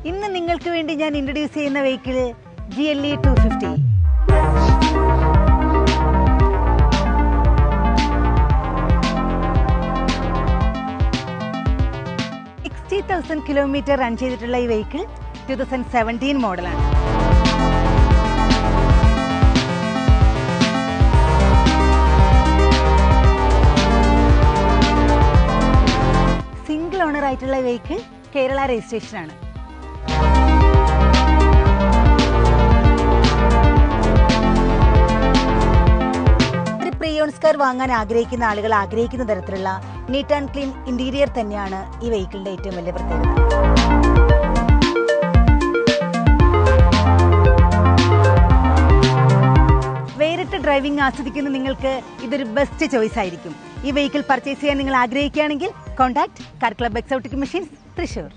ഇന്ന് നിങ്ങൾക്ക് വേണ്ടി ഞാൻ ഇൻട്രൊഡ്യൂസ് ചെയ്യുന്ന വെഹിക്കിൾ GLE 250. കിലോമീറ്റർ റൺ ചെയ്തിട്ടുള്ള ഈ വെഹിക്കിൾ 2017 മോഡലാണ്. സിംഗിൾ ഓണർ ആയിട്ടുള്ള വെഹിക്കിൾ കേരള രജിസ്ട്രേഷൻ ആണ്. ഒരു പ്രീയോൺസ് കാർ വാങ്ങാൻ ആഗ്രഹിക്കുന്ന ആളുകൾ ആഗ്രഹിക്കുന്ന തരത്തിലുള്ള നീറ്റ് ആൻഡ് ക്ലീൻ ഇന്റീരിയർ തന്നെയാണ് ഈ വെഹിക്കിളിന്റെ ഏറ്റവും വലിയ പ്രത്യേകത. വേറിട്ട ഡ്രൈവിംഗ് ആസ്വദിക്കുന്ന നിങ്ങൾക്ക് ഇതൊരു ബെസ്റ്റ് ചോയ്സ് ആയിരിക്കും. ഈ വെഹിക്കിൾ പർച്ചേസ് ചെയ്യാൻ നിങ്ങൾ ആഗ്രഹിക്കുകയാണെങ്കിൽ contact car club exotic machines, Thrissur.